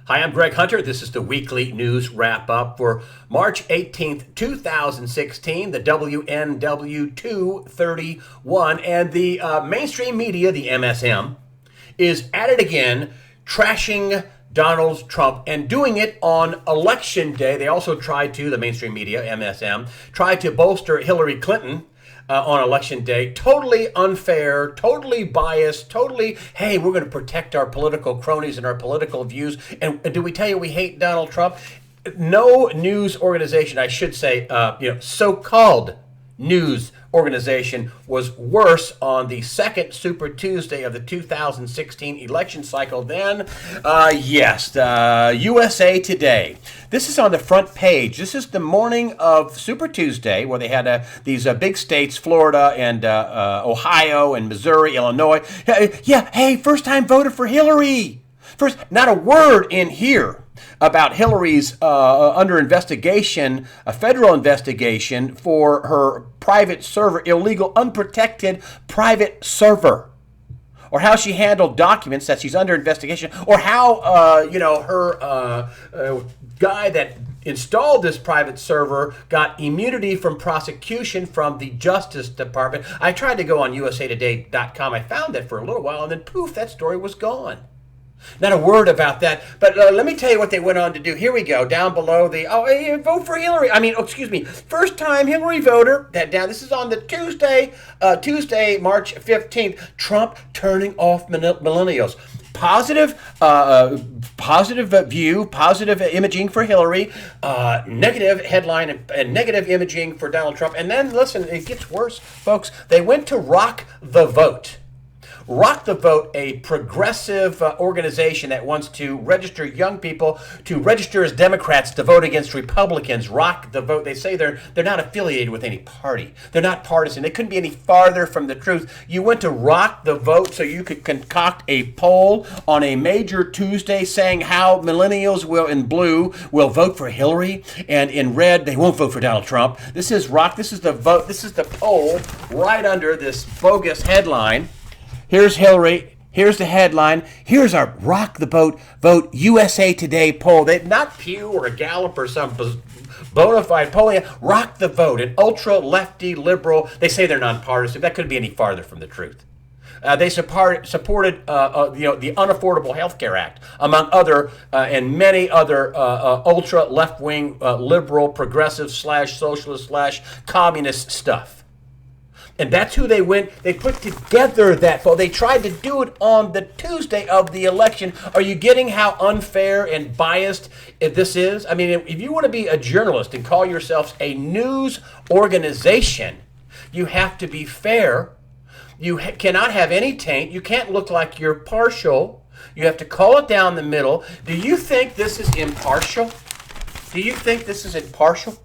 Hi, I'm Greg Hunter. This is the weekly news wrap up for March 18th, 2016, the WNW 231. And the mainstream media, the MSM, is at it again, trashing Donald Trump and doing it on election day. They also tried to, the mainstream media, MSM, tried to bolster Hillary Clinton on election day. Totally unfair, totally biased, totally, hey, we're going to protect our political cronies and our political views. And do we tell you we hate Donald Trump? No news organization, I should say, so-called news organization was worse on the second Super Tuesday of the 2016 election cycle than, USA Today. This is on the front page. This is the morning of Super Tuesday, where they had these big states, Florida and Ohio and Missouri, Illinois. Hey, first-time voter for Hillary. First, not a word in here about Hillary's under investigation, a federal investigation for her private server, illegal, unprotected private server, or how she handled documents that she's under investigation, or how, her guy that installed this private server got immunity from prosecution from the Justice Department. I tried to go on usatoday.com. I found that for a little while, and then poof, that story was gone. Not a word about that. But let me tell you what they went on to do. Here we go. Down below vote for Hillary. First-time Hillary voter. This is on the Tuesday, March 15th. Trump turning off millennials. Positive view, positive imaging for Hillary, negative headline and negative imaging for Donald Trump. And then, listen, it gets worse, folks. They went to Rock the Vote. Rock the Vote, a progressive organization that wants to register young people to register as Democrats to vote against Republicans. Rock the Vote. They say they're not affiliated with any party. They're not partisan. They couldn't be any farther from the truth. You went to Rock the Vote so you could concoct a poll on a major Tuesday saying how millennials in blue will vote for Hillary, and in red they won't vote for Donald Trump. This is Rock. This is the vote. This is the poll right under this bogus headline. Here's Hillary. Here's the headline. Here's our Rock the Vote USA Today poll. They not Pew or Gallup or some bona fide polling. Rock the Vote, an ultra lefty liberal. They say they're nonpartisan. That couldn't be any farther from the truth. They supported the Unaffordable Health Care Act, among other and many other ultra left wing liberal, progressive / socialist / communist stuff. And that's who they went. They put together that poll. They tried to do it on the Tuesday of the election. Are you getting how unfair and biased this is? I mean, if you want to be a journalist and call yourselves a news organization, you have to be fair. You cannot have any taint. You can't look like you're partial. You have to call it down the middle. Do you think this is impartial? Do you think this is impartial?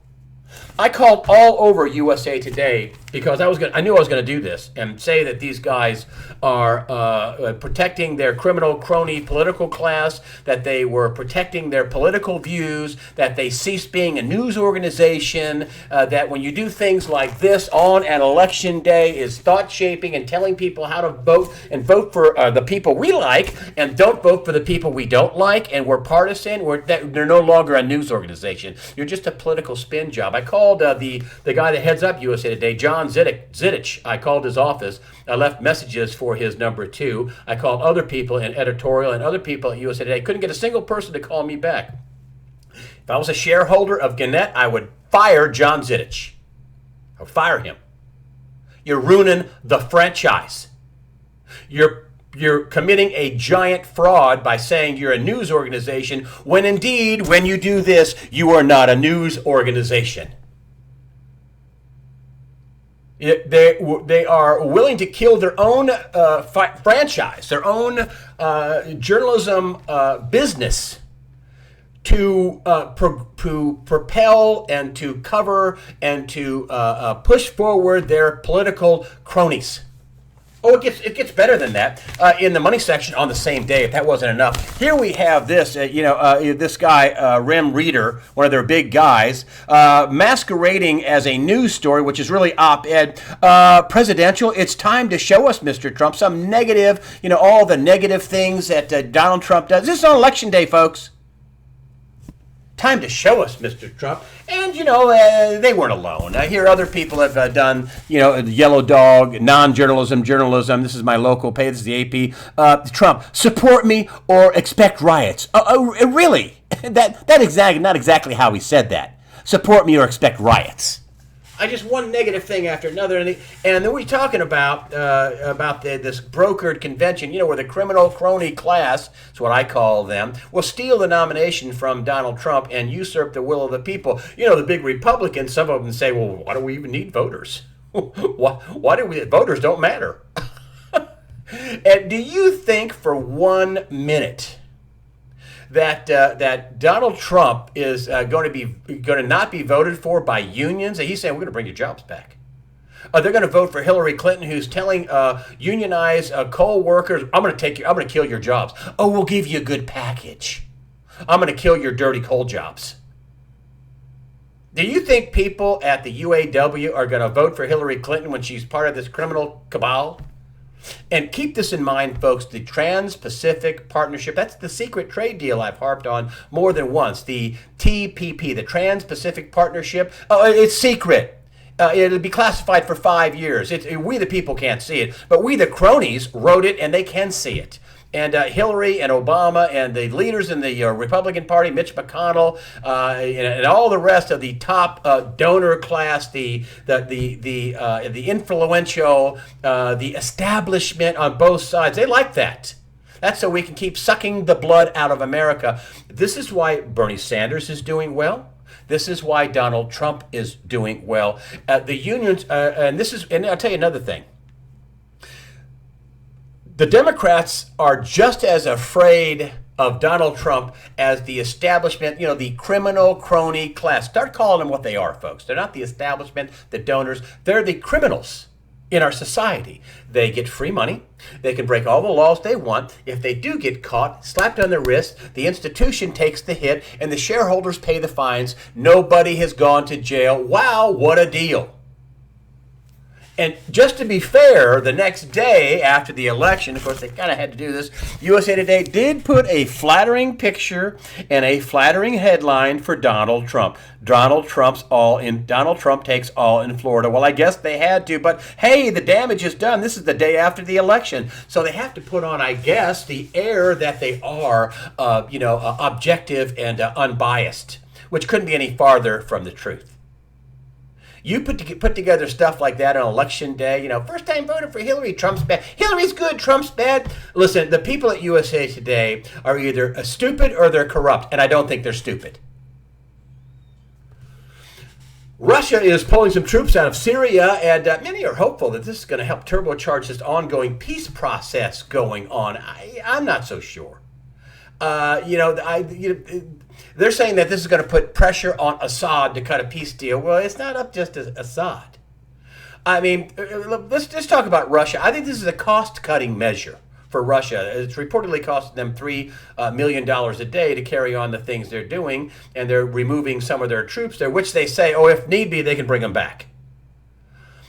I called all over USA Today because I knew I was going to do this and say that these guys are protecting their criminal crony political class, that they were protecting their political views, that they ceased being a news organization, that when you do things like this on an election day is thought shaping and telling people how to vote and vote for the people we like and don't vote for the people we don't like, and we're partisan. They're no longer a news organization. You're just a political spin job. I called the guy that heads up USA Today, John Zidich. I called his office. I left messages for his number 2. I called other people in editorial and other people at USA Today. Couldn't get a single person to call me back. If I was a shareholder of Gannett, I would fire John Zidich. I would fire him. You're ruining the franchise. You're committing a giant fraud by saying you're a news organization when indeed, when you do this, you are not a news organization. They are willing to kill their own franchise, their own journalism business to propel and to cover and to push forward their political cronies. Oh, it gets better than that. In the money section on the same day, if that wasn't enough, here we have this, this guy, Rem Reader, one of their big guys, masquerading as a news story, which is really op-ed, presidential. It's time to show us, Mr. Trump, some negative, all the negative things that Donald Trump does. This is on Election Day, folks. Time to show us, Mr. Trump. And, they weren't alone. I hear other people have done, Yellow Dog, non-journalism, journalism. This is my local page. This is the AP. Trump, support me or expect riots. Really? That not exactly how he said that. Support me or expect riots. I just one negative thing after another, and then we're talking about this brokered convention, where the criminal crony class, that's what I call them, will steal the nomination from Donald Trump and usurp the will of the people. The big Republicans, some of them say, well, why do we even need voters? Why do we? Voters don't matter. And do you think for 1 minute that Donald Trump is going to not be voted for by unions? And he's saying, we're going to bring your jobs back. They're going to vote for Hillary Clinton, who's telling unionized coal workers, I'm going to kill your jobs. Oh, we'll give you a good package. I'm going to kill your dirty coal jobs. Do you think people at the UAW are going to vote for Hillary Clinton when she's part of this criminal cabal? And keep this in mind, folks, the Trans-Pacific Partnership, that's the secret trade deal I've harped on more than once. The TPP, the Trans-Pacific Partnership, it's secret. It'll be classified for 5 years. We the people can't see it, but we the cronies wrote it and they can see it. And Hillary and Obama and the leaders in the Republican Party, Mitch McConnell, and all the rest of the top donor class, the influential, the establishment on both sides, they like that. That's so we can keep sucking the blood out of America. This is why Bernie Sanders is doing well. This is why Donald Trump is doing well. The unions, and I'll tell you another thing. The Democrats are just as afraid of Donald Trump as the establishment, the criminal crony class. Start calling them what they are, folks. They're not the establishment, the donors. They're the criminals in our society. They get free money. They can break all the laws they want. If they do get caught, slapped on the wrist, the institution takes the hit and the shareholders pay the fines. Nobody has gone to jail. Wow, what a deal. And just to be fair, the next day after the election, of course, they kind of had to do this, USA Today did put a flattering picture and a flattering headline for Donald Trump. Donald Trump takes all in Florida. Well, I guess they had to, but hey, the damage is done. This is the day after the election. So they have to put on, I guess, the air that they are, objective and unbiased, which couldn't be any farther from the truth. You put together stuff like that on election day, first time voter for Hillary, Trump's bad. Hillary's good, Trump's bad. Listen, the people at USA Today are either stupid or they're corrupt, and I don't think they're stupid. Russia is pulling some troops out of Syria, and many are hopeful that this is going to help turbocharge this ongoing peace process going on. I'm not so sure. They're saying that this is going to put pressure on Assad to cut a peace deal. Well, it's not up just to Assad. I mean, let's talk about Russia. I think this is a cost-cutting measure for Russia. It's reportedly costing them $3 million a day to carry on the things they're doing, and they're removing some of their troops there, which they say, if need be, they can bring them back.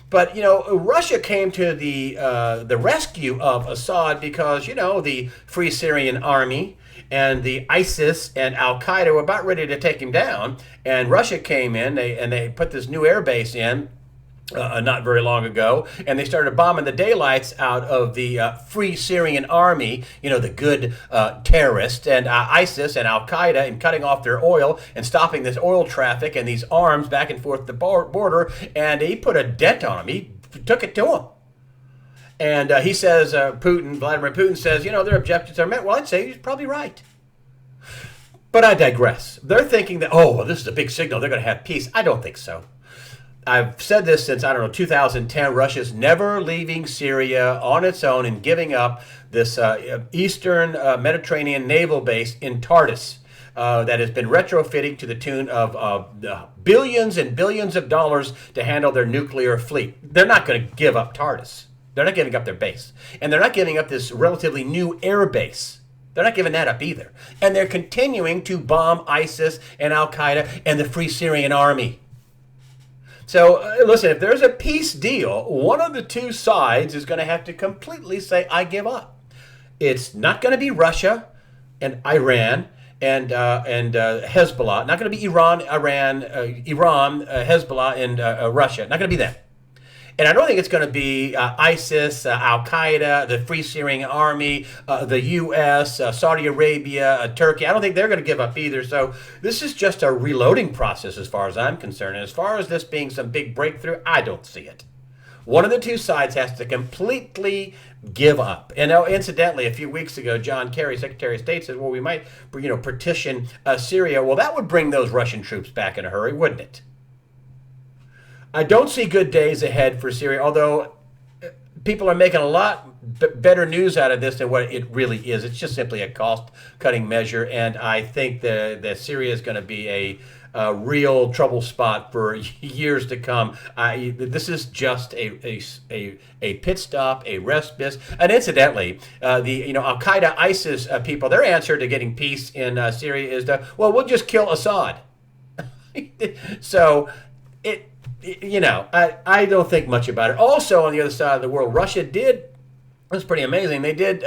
But, Russia came to the rescue of Assad because, the Free Syrian Army and the ISIS and Al-Qaeda were about ready to take him down. And Russia came in, and they put this new air base in not very long ago, and they started bombing the daylights out of the Free Syrian Army, the good terrorists, and ISIS and Al-Qaeda, and cutting off their oil and stopping this oil traffic and these arms back and forth the border. And he put a dent on them. He took it to them. And he says, Vladimir Putin says, their objectives are met. Well, I'd say he's probably right. But I digress. They're thinking that, this is a big signal. They're going to have peace. I don't think so. I've said this since, 2010. Russia's never leaving Syria on its own and giving up this eastern Mediterranean naval base in Tartus that has been retrofitting to the tune of billions and billions of dollars to handle their nuclear fleet. They're not going to give up Tartus. They're not giving up their base. And they're not giving up this relatively new air base. They're not giving that up either. And they're continuing to bomb ISIS and Al-Qaeda and the Free Syrian Army. So, listen, if there's a peace deal, one of the two sides is going to have to completely say, I give up. It's not going to be Russia and Iran and Hezbollah. Not going to be Iran, Hezbollah, and Russia. Not going to be them. And I don't think it's going to be ISIS, Al Qaeda, the Free Syrian Army, the U.S., Saudi Arabia, Turkey. I don't think they're going to give up either. So this is just a reloading process as far as I'm concerned. And as far as this being some big breakthrough, I don't see it. One of the two sides has to completely give up. And incidentally, a few weeks ago, John Kerry, Secretary of State, said, well, we might, partition Syria. Well, that would bring those Russian troops back in a hurry, wouldn't it? I don't see good days ahead for Syria, although people are making a lot better news out of this than what it really is. It's just simply a cost-cutting measure, and I think that Syria is going to be a real trouble spot for years to come. This is just a pit stop, a respite. And incidentally, the Al Qaeda, ISIS people, their answer to getting peace in Syria is we'll just kill Assad. So I don't think much about it. Also, on the other side of the world, Russia did. It's pretty amazing. They did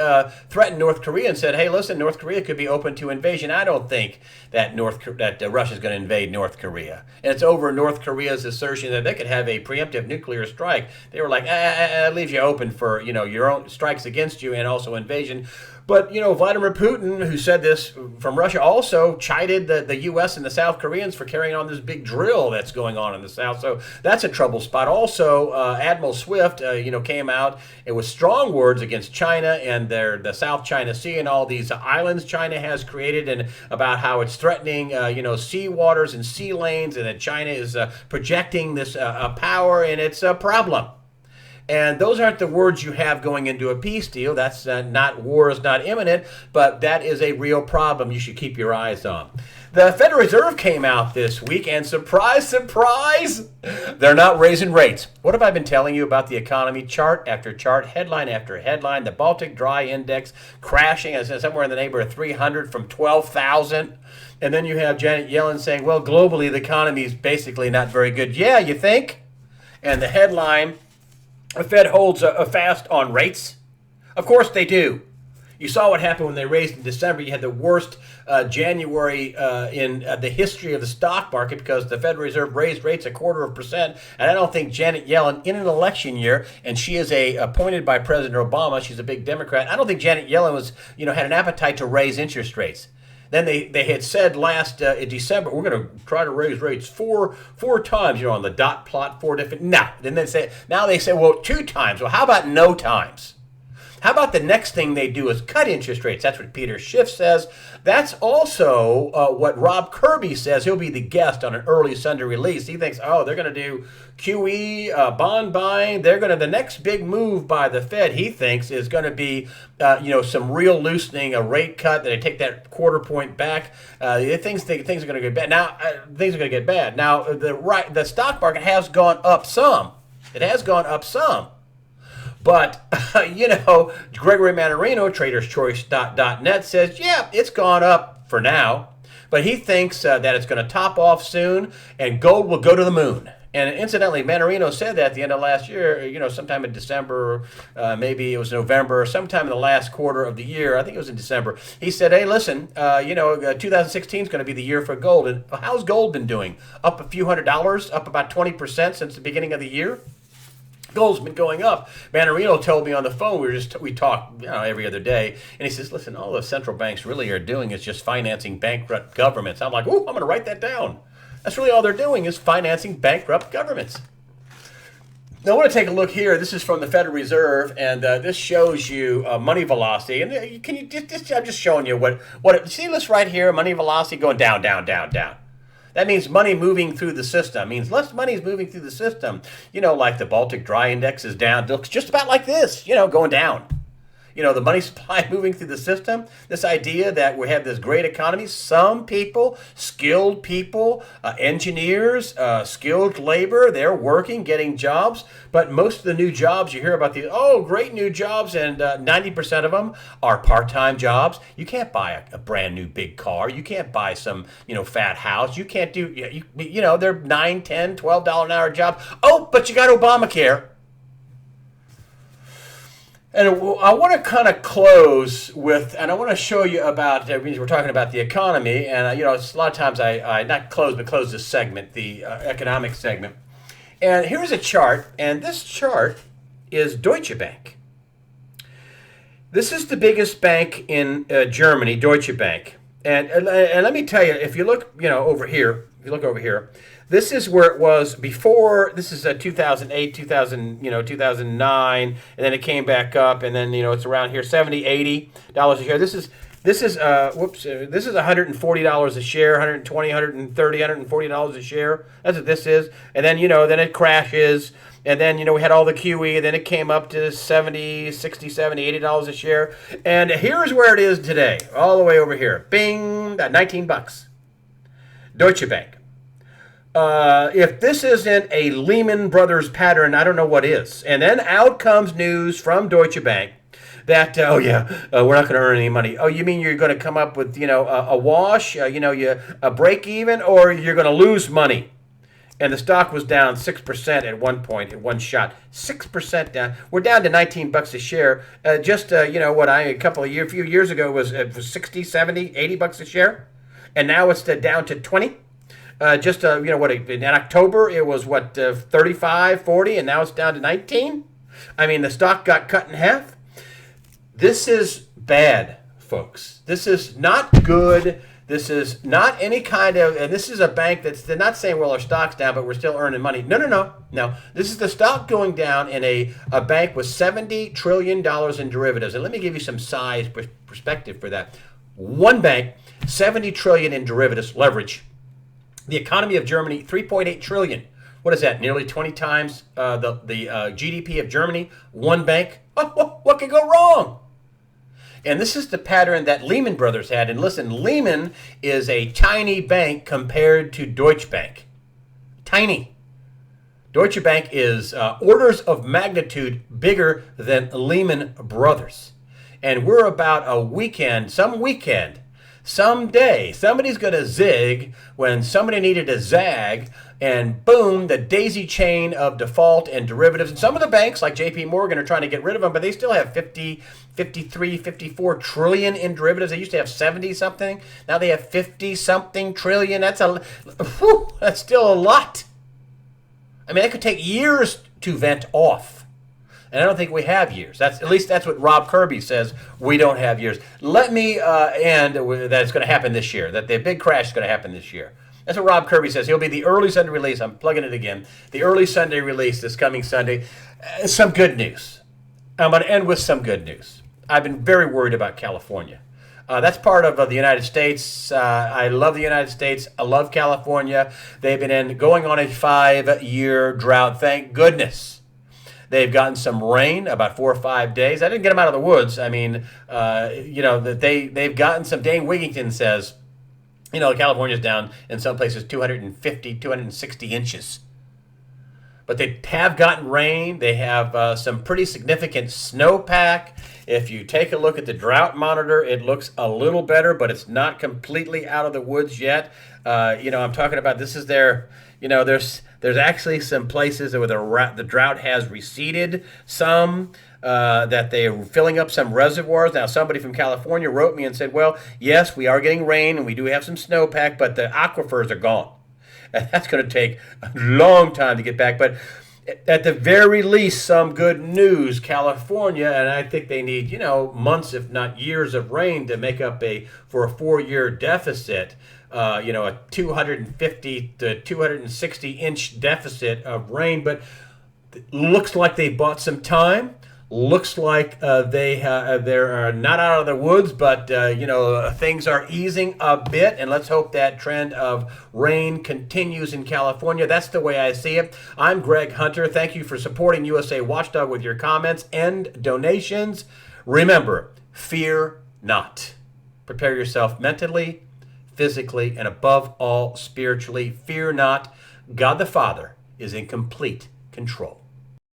threaten North Korea and said, "Hey, listen, North Korea could be open to invasion." I don't think that Russia's going to invade North Korea, and it's over North Korea's assertion that they could have a preemptive nuclear strike. They were like, "It leaves you open for your own strikes against you and also invasion." But, Vladimir Putin, who said this from Russia, also chided the U.S. and the South Koreans for carrying on this big drill that's going on in the South. So that's a trouble spot. Also, Admiral Swift, came out with strong words against China and the South China Sea and all these islands China has created, and about how it's threatening, sea waters and sea lanes, and that China is projecting this power, and it's a problem. And those aren't the words you have going into a peace deal. That's war is not imminent, but that is a real problem you should keep your eyes on. The Federal Reserve came out this week, and surprise, surprise, they're not raising rates. What have I been telling you about the economy? Chart after chart, headline after headline. The Baltic Dry Index crashing somewhere in the neighborhood of 300 from 12,000. And then you have Janet Yellen saying, well, globally, the economy is basically not very good. Yeah, you think? And the headline, the Fed holds a fast on rates. Of course they do. You saw what happened when they raised in December. You had the worst January in the history of the stock market because the Federal Reserve raised rates 0.25%. And I don't think Janet Yellen, in an election year, and she is appointed by President Obama, she's a big Democrat, I don't think Janet Yellen was, had an appetite to raise interest rates. Then they had said last in December, we're going to try to raise rates four times, on the dot plot, 4 different. No. Then they say, well, 2 times. Well, how about no times? How about the next thing they do is cut interest rates? That's what Peter Schiff says. That's also what Rob Kirby says. He'll be the guest on an early Sunday release. He thinks, they're going to do QE, bond buying. The next big move by the Fed, he thinks, is going to be, some real loosening, a rate cut, that they take that 1/4 point back. Things are going to get bad. Now, things are going to get bad. Now, the stock market has gone up some. It has gone up some. But, Gregory Mannarino, TradersChoice.net, says, yeah, it's gone up for now. But he thinks that it's going to top off soon and gold will go to the moon. And incidentally, Mannarino said that at the end of last year, sometime in December, maybe it was November, sometime in the last quarter of the year, I think it was in December. He said, hey, listen, 2016 is going to be the year for gold. And how's gold been doing? Up a few $100s, up about 20% since the beginning of the year? Gold's been going up. Mannarino told me on the phone, we talk every other day, and he says, listen, all the central banks really are doing is just financing bankrupt governments. I'm like, I'm going to write that down. That's really all they're doing is financing bankrupt governments. Now, I want to take a look here. This is from the Federal Reserve, and this shows you money velocity. And can you I'm just showing you what see this right here, money velocity going down, down, down, down. That means money moving through the system. It means less money is moving through the system. Like the Baltic Dry Index is down. It looks just about like this, going down. The money supply moving through the system. This idea that we have this great economy. Some people, skilled people, engineers, skilled labor, they're working, getting jobs. But most of the new jobs, you hear about great new jobs, and 90% of them are part-time jobs. You can't buy a brand new big car. You can't buy some, fat house. You can't do, they're $9, $10, $12 an hour jobs. Oh, but you got Obamacare. And I want to kind of close with, and I want to show you about, we're talking about the economy, and it's a lot of times I not close, but close this segment, the economic segment. And here's a chart, and this chart is Deutsche Bank. This is the biggest bank in Germany, Deutsche Bank. And let me tell you, if you look, over here, this is where it was before. This is 2008, 2009, and then it came back up, and then it's around here, $70, $80 a share. This is $140 a share, 120, 130, $140 a share. That's what this is. And then then it crashes, and then we had all the QE, and then it came up to 70, 60, 70, $80 a share. And here's where it is today, all the way over here. Bing, $19. Deutsche Bank. If this isn't a Lehman Brothers pattern, I don't know what is. And then out comes news from Deutsche Bank that, we're not going to earn any money. Oh, you mean you're going to come up with, a wash, a break even, or you're going to lose money? And the stock was down 6% at one point, at one shot. 6% down. We're down to $19 a share. A few years ago it was 60, 70, $80 a share. And now it's down to 20. In October it was 35, 40, and now it's down to 19. I mean, the stock got cut in half. This is bad, folks. This is not good. This is not any kind of, and this is a bank they're not saying, well, our stock's down, but we're still earning money. No. This is the stock going down in a bank with $70 trillion in derivatives. And let me give you some size perspective for that. One bank, $70 trillion in derivatives leverage. The economy of Germany, $3.8 trillion. What is that? Nearly 20 times the GDP of Germany. One bank. What could go wrong? And this is the pattern that Lehman Brothers had. And listen, Lehman is a tiny bank compared to Deutsche Bank. Tiny. Deutsche Bank is orders of magnitude bigger than Lehman Brothers. And we're about someday, somebody's going to zig when somebody needed to zag, and boom, the daisy chain of default and derivatives. And some of the banks, like JP Morgan, are trying to get rid of them, but they still have 50, 53, 54 trillion in derivatives. They used to have 70-something. Now they have 50-something trillion. That's still a lot. I mean, that could take years to vent off. And I don't think we have years. At least that's what Rob Kirby says. We don't have years. Let me end with that it's going to happen this year, that the big crash is going to happen this year. That's what Rob Kirby says. He'll be the early Sunday release. I'm plugging it again. The early Sunday release this coming Sunday. Some good news. I'm going to end with some good news. I've been very worried about California. That's part of the United States. I love the United States. I love California. They've been going on a 5-year drought. Thank goodness. They've gotten some rain, about 4 or 5 days. I didn't get them out of the woods. I mean, that they've gotten some. Dane Wigington says, California's down in some places 250, 260 inches. But they have gotten rain. They have some pretty significant snowpack. If you take a look at the drought monitor, it looks a little better, but it's not completely out of the woods yet. I'm talking about this is their, there's actually some places where the drought has receded some, that they're filling up some reservoirs. Now, somebody from California wrote me and said, well, yes, we are getting rain and we do have some snowpack, but the aquifers are gone. And that's going to take a long time to get back. But at the very least, some good news. California, and I think they need, months, if not years of rain to make up for a 4-year deficit. A 250 to 260 inch deficit of rain, but looks like they bought some time. Looks like they're not out of the woods, but things are easing a bit, and let's hope that trend of rain continues in California. That's the way I see it. I'm Greg Hunter. Thank you for supporting USA Watchdog with your comments and donations. Remember, fear not. Prepare yourself mentally, physically, and above all, spiritually. Fear not. God the Father is in complete control.